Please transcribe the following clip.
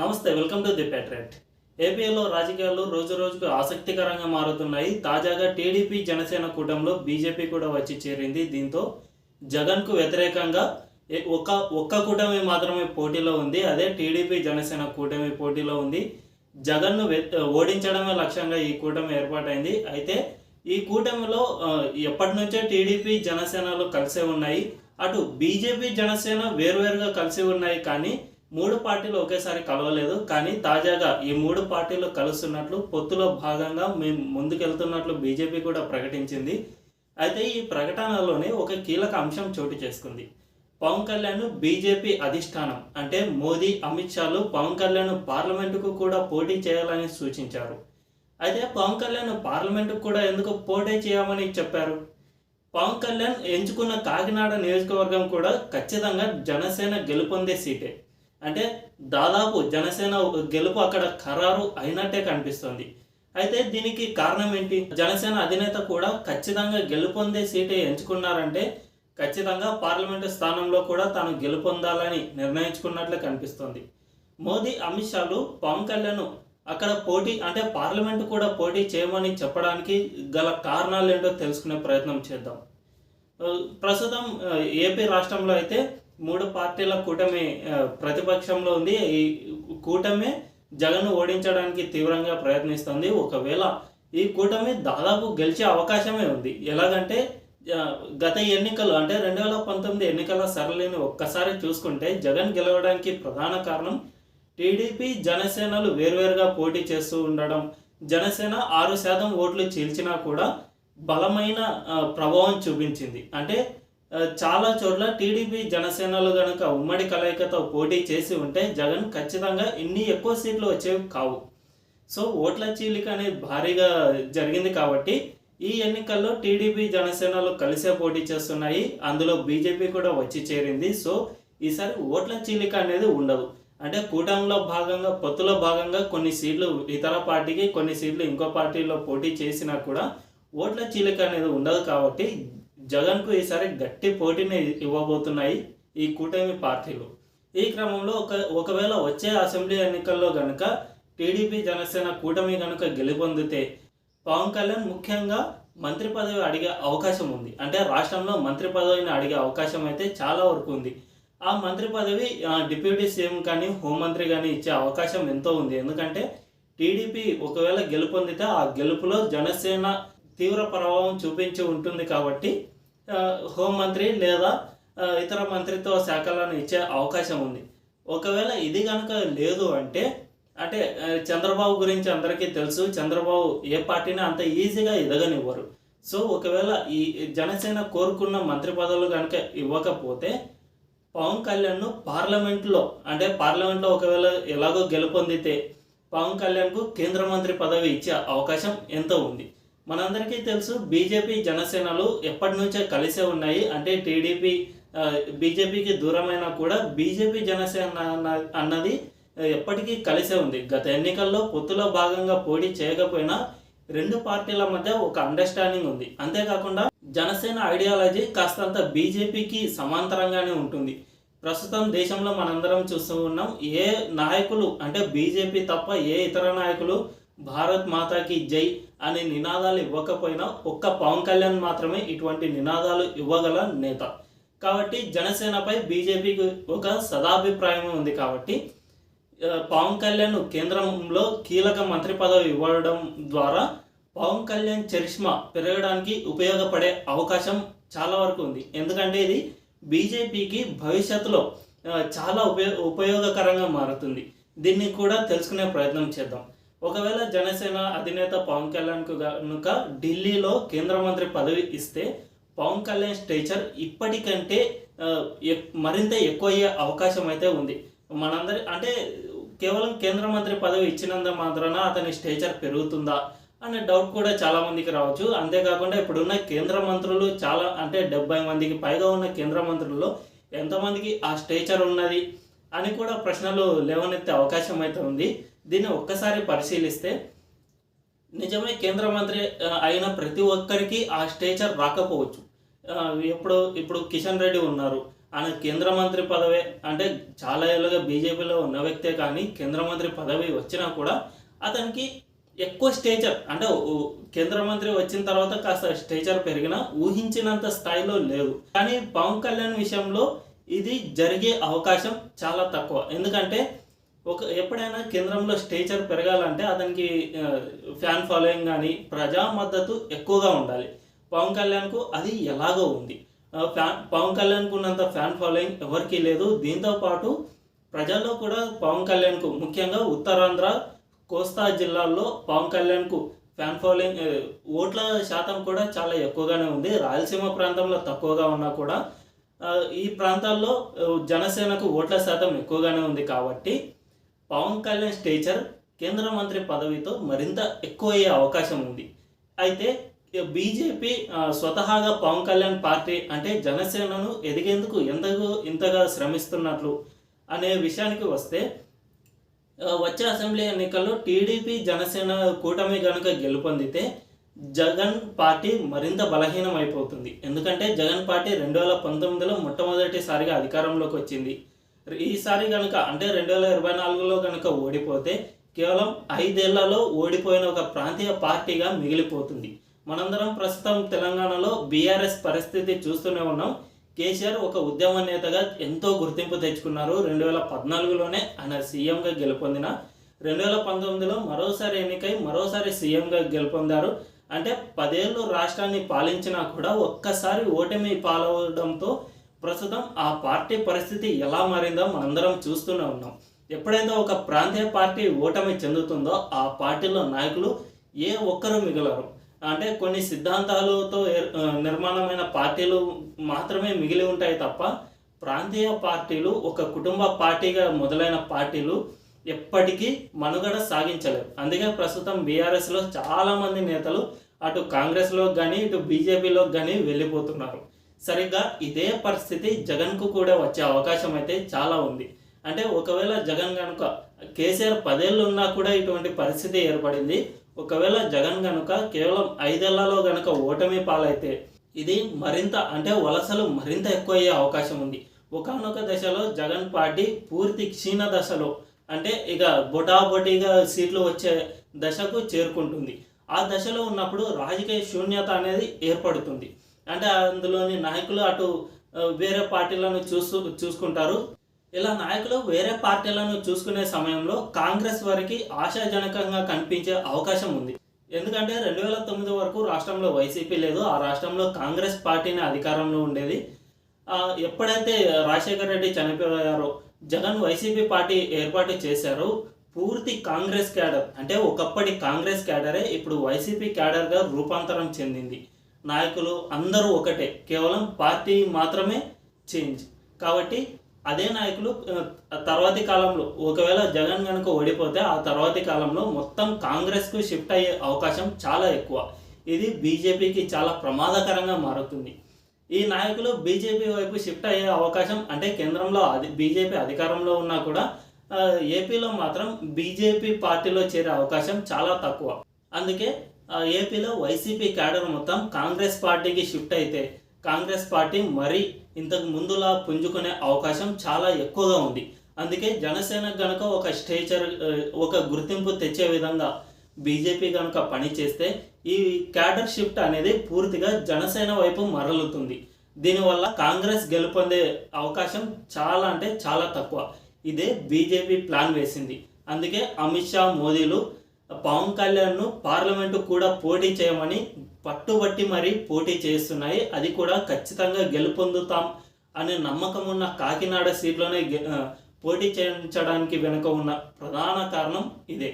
నమస్తే, welcome to the patriot. ఏపీలో రాజకీయాలు రోజు రోజుకు ఆసక్తికరంగా మారుతున్నాయి. తాజాగా టీడీపీ జనసేన కూటమిలో బీజేపీ కూడా వచ్చి చేరింది. దీంతో జగన్కు వ్యతిరేకంగా ఒక్క కూటమి మాత్రమే పోటీలో ఉంది. అదే టీడీపీ జనసేన కూటమి పోటీలో ఉంది. జగన్ను ఓడించడమే లక్ష్యంగా ఈ కూటమి ఏర్పాటైంది. అయితే ఈ కూటమిలో ఎప్పటి నుంచో టీడీపీ జనసేనలు కలిసే ఉన్నాయి. అటు బీజేపీ జనసేన వేరువేరుగా కలిసి ఉన్నాయి, కానీ మూడు పార్టీలు ఒకేసారి కలవలేదు. కానీ తాజాగా ఈ మూడు పార్టీలు కలుస్తున్నట్లు, పొత్తులో భాగంగా మేము ముందుకెళ్తున్నట్లు బీజేపీ కూడా ప్రకటించింది. అయితే ఈ ప్రకటనలోనే ఒక కీలక అంశం చోటు చేసుకుంది. పవన్ కళ్యాణ్ బీజేపీ అధిష్టానం అంటే మోదీ, అమిత్ షాలు పవన్ కళ్యాణ్ పార్లమెంటుకు కూడా పోటీ చేయాలని సూచించారు. అయితే పవన్ కళ్యాణ్ పార్లమెంటుకు కూడా ఎందుకు పోటీ చేయమని చెప్పారు? పవన్ కళ్యాణ్ ఎంచుకున్న కాకినాడ నియోజకవర్గం కూడా ఖచ్చితంగా జనసేన గెలుపొందే సీటే. అంటే దాదాపు జనసేన గెలుపు అక్కడ ఖరారు అయినట్టే కనిపిస్తుంది. అయితే దీనికి కారణం ఏంటి? జనసేన అధినేత కూడా ఖచ్చితంగా గెలుపొందే సీటే ఎంచుకున్నారంటే ఖచ్చితంగా పార్లమెంటు స్థానంలో కూడా తాను గెలుపొందాలని నిర్ణయించుకున్నట్లే కనిపిస్తుంది. మోదీ, అమిత్ షాలు పవన్ కళ్యాణ్ అక్కడ పోటీ అంటే పార్లమెంటు కూడా పోటీ చేయమని చెప్పడానికి గల కారణాలు ఏంటో తెలుసుకునే ప్రయత్నం చేద్దాం. ప్రస్తుతం ఏపీ రాష్ట్రంలో అయితే మూడు పార్టీల కూటమి ప్రతిపక్షంలో ఉంది. ఈ కూటమి జగన్ను ఓడించడానికి తీవ్రంగా ప్రయత్నిస్తుంది. ఒకవేళ ఈ కూటమి దాదాపు గెలిచే అవకాశమే ఉంది. ఎలాగంటే గత ఎన్నికలు అంటే 2019 ఎన్నికల సరళిని ఒక్కసారి చూసుకుంటే జగన్ గెలవడానికి ప్రధాన కారణం టీడీపీ జనసేనలు వేర్వేరుగా పోటీ చేస్తూ ఉండడం. జనసేన 6% ఓట్లు చీల్చినా కూడా బలమైన ప్రభావం చూపించింది. అంటే చాలా చోట్ల టీడీపీ జనసేనలు కనుక ఉమ్మడి కలయికతో పోటీ చేసి ఉంటే జగన్ ఖచ్చితంగా ఇన్ని ఎక్కువ సీట్లు వచ్చేవి కావు. సో ఓట్ల చీలిక అనేది భారీగా జరిగింది. కాబట్టి ఈ ఎన్నికల్లో టీడీపీ జనసేనలు కలిసే పోటీ చేస్తున్నాయి. అందులో బీజేపీ కూడా వచ్చి చేరింది. సో ఈసారి ఓట్ల చీలిక అనేది ఉండదు. అంటే కూటమిలో భాగంగా, పొత్తులో భాగంగా కొన్ని సీట్లు ఇతర పార్టీకి, కొన్ని సీట్లు ఇంకో పార్టీలో పోటీ చేసినా కూడా ఓట్ల చీలిక అనేది ఉండదు. కాబట్టి జగన్కు ఈసారి గట్టి పోటీని ఇవ్వబోతున్నాయి ఈ కూటమి పార్టీలు. ఈ క్రమంలో ఒకవేళ వచ్చే అసెంబ్లీ ఎన్నికల్లో కనుక టీడీపీ జనసేన కూటమి కనుక గెలుపొందితే పవన్ కళ్యాణ్ ముఖ్యంగా మంత్రి పదవి అడిగే అవకాశం ఉంది. అంటే రాష్ట్రంలో మంత్రి పదవిని అడిగే అవకాశం అయితే చాలా వరకు ఉంది. ఆ మంత్రి పదవి డిప్యూటీ సీఎం కానీ, హోంమంత్రి కానీ ఇచ్చే అవకాశం ఎంతో ఉంది. ఎందుకంటే టీడీపీ ఒకవేళ గెలుపొందితే ఆ గెలుపులో జనసేన తీవ్ర ప్రభావం చూపించి ఉంటుంది. కాబట్టి హోంమంత్రి లేదా ఇతర మంత్రిత్వ శాఖలను ఇచ్చే అవకాశం ఉంది. ఒకవేళ ఇది కనుక లేదు అంటే చంద్రబాబు గురించి అందరికీ తెలుసు. చంద్రబాబు ఏ పార్టీని అంత ఈజీగా ఎదగనివ్వరు. సో ఒకవేళ ఈ జనసేన కోరుకున్న మంత్రి పదవులు కనుక ఇవ్వకపోతే పవన్ కళ్యాణ్ను పార్లమెంట్లో ఒకవేళ ఎలాగో గెలుపొందితే పవన్ కళ్యాణ్కు కేంద్ర మంత్రి పదవి ఇచ్చే అవకాశం ఎంతో ఉంది. మనందరికీ తెలుసు బీజేపీ జనసేనలు ఎప్పటి నుంచే కలిసే ఉన్నాయి. అంటే టీడీపీ బీజేపీకి దూరమైనా కూడా బీజేపీ జనసేన అన్నది ఎప్పటికీ కలిసే ఉంది. గత ఎన్నికల్లో పొత్తులో భాగంగా పోటీ చేయకపోయినా రెండు పార్టీల మధ్య ఒక అండర్స్టాండింగ్ ఉంది. అంతేకాకుండా జనసేన ఐడియాలజీ కాస్తంత బీజేపీకి సమాంతరంగానే ఉంటుంది. ప్రస్తుతం దేశంలో మనందరం చూస్తూ ఉన్నాం. ఏ నాయకులు అంటే బీజేపీ తప్ప ఏ ఇతర నాయకులు భారత్ మాతాకి జై అనే నినాదాలు ఇవ్వకపోయినా ఒక్క పవన్ కళ్యాణ్ మాత్రమే ఇటువంటి నినాదాలు ఇవ్వగల నేత. కాబట్టి జనసేనపై బీజేపీకి ఒక సదాభిప్రాయం ఉంది. కాబట్టి పవన్ కళ్యాణ్ కేంద్రంలో కీలక మంత్రి పదవి ఇవ్వడం ద్వారా పవన్ కళ్యాణ్ చరిష్మా పెరగడానికి ఉపయోగపడే అవకాశం చాలా వరకు ఉంది. ఎందుకంటే ఇది బీజేపీకి భవిష్యత్తులో చాలా ఉపయోగకరంగా మారుతుంది. దీన్ని కూడా తెలుసుకునే ప్రయత్నం చేద్దాం. ఒకవేళ జనసేన అధినేత పవన్ కళ్యాణ్కు కనుక ఢిల్లీలో కేంద్ర మంత్రి పదవి ఇస్తే పవన్ కళ్యాణ్ స్టేచర్ ఇప్పటికంటే మరింత ఎక్కువ అయ్యే అవకాశం అయితే ఉంది. అంటే కేవలం కేంద్ర మంత్రి పదవి ఇచ్చినంత మాత్రాన అతని స్టేచర్ పెరుగుతుందా అనే డౌట్ కూడా చాలా మందికి రావచ్చు. అంతేకాకుండా ఇప్పుడున్న కేంద్ర మంత్రులు చాలా 70 మందికి పైగా ఉన్న కేంద్ర మంత్రుల్లో ఎంతమందికి ఆ స్టేచర్ ఉన్నది అని కూడా ప్రశ్నలు లేవనెత్తే అవకాశం అయితే ఉంది. దీన్ని ఒక్కసారి పరిశీలిస్తే నిజమే కేంద్ర మంత్రి అయిన ప్రతి ఒక్కరికి ఆ స్టేచర్ రాకపోవచ్చు. ఇప్పుడు కిషన్ రెడ్డి ఉన్నారు. ఆయన కేంద్ర మంత్రి పదవి అంటే చాలా ఏళ్ళుగా బీజేపీలో ఉన్న వ్యక్తే, కానీ కేంద్ర మంత్రి పదవి వచ్చినా కూడా అతనికి ఎక్కువ స్టేచర్ అంటే కేంద్ర మంత్రి వచ్చిన తర్వాత కాస్త స్టేచర్ పెరిగినా ఊహించినంత స్థాయిలో లేదు. కానీ పవన్ కళ్యాణ్ విషయంలో ఇది జరిగే అవకాశం చాలా తక్కువ. ఎందుకంటే ఎప్పుడైనా కేంద్రంలో స్టేచర్ పెరగాలంటే అతనికి ఫ్యాన్ ఫాలోయింగ్ కానీ ప్రజా మద్దతు ఎక్కువగా ఉండాలి. పవన్ కళ్యాణ్కు అది ఎలాగో ఉంది. పవన్ కళ్యాణ్కు ఉన్నంత ఫ్యాన్ ఫాలోయింగ్ ఎవరికీ లేదు. దీంతోపాటు ప్రజల్లో కూడా పవన్ కళ్యాణ్కు ముఖ్యంగా ఉత్తరాంధ్ర కోస్తా జిల్లాల్లో పవన్ కళ్యాణ్కు ఫ్యాన్ ఫాలోయింగ్ ఓట్ల శాతం కూడా చాలా ఎక్కువగానే ఉంది. రాయలసీమ ప్రాంతంలో తక్కువగా ఉన్నా కూడా ఈ ప్రాంతాల్లో జనసేనకు ఓట్ల శాతం ఎక్కువగానే ఉంది. కాబట్టి పవన్ కళ్యాణ్ స్టేచర్ కేంద్ర మంత్రి పదవితో మరింత ఎక్కువ అయ్యే అవకాశం ఉంది. అయితే బీజేపీ స్వతహాగా పవన్ కళ్యాణ్ పార్టీ అంటే జనసేనను ఎదిగేందుకు ఇంతగా శ్రమిస్తున్నట్లు అనే విషయానికి వస్తే, వచ్చే అసెంబ్లీ ఎన్నికల్లో టీడీపీ జనసేన కూటమి కనుక గెలుపొందితే జగన్ పార్టీ మరింత బలహీనం అయిపోతుంది. ఎందుకంటే జగన్ పార్టీ 2019లో మొట్టమొదటిసారిగా అధికారంలోకి వచ్చింది. ఈసారి కనుక అంటే 2024లో కనుక ఓడిపోతే కేవలం 5 ఏళ్లలో ఓడిపోయిన ఒక ప్రాంతీయ పార్టీగా మిగిలిపోతుంది. మనందరం ప్రస్తుతం తెలంగాణలో బీఆర్ఎస్ పరిస్థితి చూస్తూనే ఉన్నాం. కేసీఆర్ ఒక ఉద్యమ నేతగా ఎంతో గుర్తింపు తెచ్చుకున్నారు. 2014లోనే ఆయన సీఎంగా గెలుపొందిన 2019లో మరోసారి ఎన్నికై మరోసారి సీఎంగా గెలుపొందారు. అంటే 10 ఏళ్ళు రాష్ట్రాన్ని పాలించినా కూడా ఒక్కసారి ఓటమి పాలవడంతో ప్రస్తుతం ఆ పార్టీ పరిస్థితి ఎలా మారిందో మనందరం చూస్తూనే ఉన్నాం. ఎప్పుడైతే ఒక ప్రాంతీయ పార్టీ ఓటమి చెందుతుందో ఆ పార్టీలో నాయకులు ఏ ఒక్కరు మిగలరు. అంటే కొన్ని సిద్ధాంతాలతో నిర్మాణమైన పార్టీలు మాత్రమే మిగిలి ఉంటాయి తప్ప ప్రాంతీయ పార్టీలు ఒక కుటుంబ పార్టీగా మొదలైన పార్టీలు ఎప్పటికీ మనుగడ సాగించలేవు. అందుకే ప్రస్తుతం బీఆర్ఎస్లో చాలామంది నేతలు అటు కాంగ్రెస్లో కానీ ఇటు బీజేపీలో కానీ వెళ్ళిపోతున్నారు. సరిగ్గా ఇదే పరిస్థితి జగన్కు కూడా వచ్చే అవకాశం అయితే చాలా ఉంది. అంటే ఒకవేళ జగన్ కనుక కేసీఆర్ 10 ఏళ్ళు ఉన్నా కూడా ఇటువంటి పరిస్థితి ఏర్పడింది. ఒకవేళ జగన్ కనుక కేవలం 5 ఏళ్లలో కనుక ఓటమి పాలైతే ఇది మరింత అంటే వలసలు మరింత ఎక్కువ అయ్యే అవకాశం ఉంది. ఒకానొక దశలో జగన్ పార్టీ పూర్తి క్షీణ దశలో అంటే ఇక బొటాబొటీగా సీట్లు వచ్చే దశకు చేరుకుంటుంది. ఆ దశలో ఉన్నప్పుడు రాజకీయ శూన్యత అనేది ఏర్పడుతుంది. అంటే అందులోని నాయకులు అటు వేరే పార్టీలను చూసుకుంటారు. ఇలా నాయకులు వేరే పార్టీలను చూసుకునే సమయంలో కాంగ్రెస్ వారికి ఆశాజనకంగా కనిపించే అవకాశం ఉంది. ఎందుకంటే 2009 వరకు రాష్ట్రంలో వైసీపీ లేదు. ఆ రాష్ట్రంలో కాంగ్రెస్ పార్టీని అధికారంలో ఉండేది. ఎప్పుడైతే రాజశేఖర రెడ్డి చనిపోయారో జగన్ వైసీపీ పార్టీ ఏర్పాటు చేశారో పూర్తి కాంగ్రెస్ క్యాడర్ అంటే ఒకప్పటి కాంగ్రెస్ క్యాడరే ఇప్పుడు వైసీపీ క్యాడర్గా రూపాంతరం చెందింది. నాయకులు అందరూ ఒకటే, కేవలం పార్టీ మాత్రమే చేంజ్. కాబట్టి అదే నాయకులు తర్వాతి కాలంలో ఒకవేళ జగన్ కనుక ఓడిపోతే ఆ తర్వాతి కాలంలో మొత్తం కాంగ్రెస్కు షిఫ్ట్ అయ్యే అవకాశం చాలా ఎక్కువ. ఇది బీజేపీకి చాలా ప్రమాదకరంగా మారుతుంది. ఈ నాయకులు బీజేపీ వైపు షిఫ్ట్ అయ్యే అవకాశం అంటే కేంద్రంలో బీజేపీ అధికారంలో ఉన్నా కూడా ఏపీలో మాత్రం బీజేపీ పార్టీలో చేరే అవకాశం చాలా తక్కువ. అందుకే ఏపీలో వైసీపీ క్యాడర్ మొత్తం కాంగ్రెస్ పార్టీకి షిఫ్ట్ అయితే కాంగ్రెస్ పార్టీ మరీ ఇంతకు ముందులా పుంజుకునే అవకాశం చాలా ఎక్కువగా ఉంది. అందుకే జనసేనకు కనుక ఒక స్టేచర్ ఒక గుర్తింపు తెచ్చే విధంగా బీజేపీ కనుక పనిచేస్తే ఈ క్యాడర్ షిఫ్ట్ అనేది పూర్తిగా జనసేన వైపు మరలుతుంది. దీనివల్ల కాంగ్రెస్ గెలుపొందే అవకాశం చాలా అంటే చాలా తక్కువ. ఇదే బీజేపీ ప్లాన్ వేసింది. అందుకే అమిత్ షా మోదీలు పవన్ కళ్యాణ్ను పార్లమెంటు కూడా పోటీ చేయమని పట్టుబట్టి మరీ పోటీ చేస్తున్నాయి. అది కూడా ఖచ్చితంగా గెలుపొందుతాం అనే నమ్మకం ఉన్న కాకినాడ సీట్లోనే పోటీ చేయించడానికి వెనుక ఉన్న ప్రధాన కారణం ఇదే.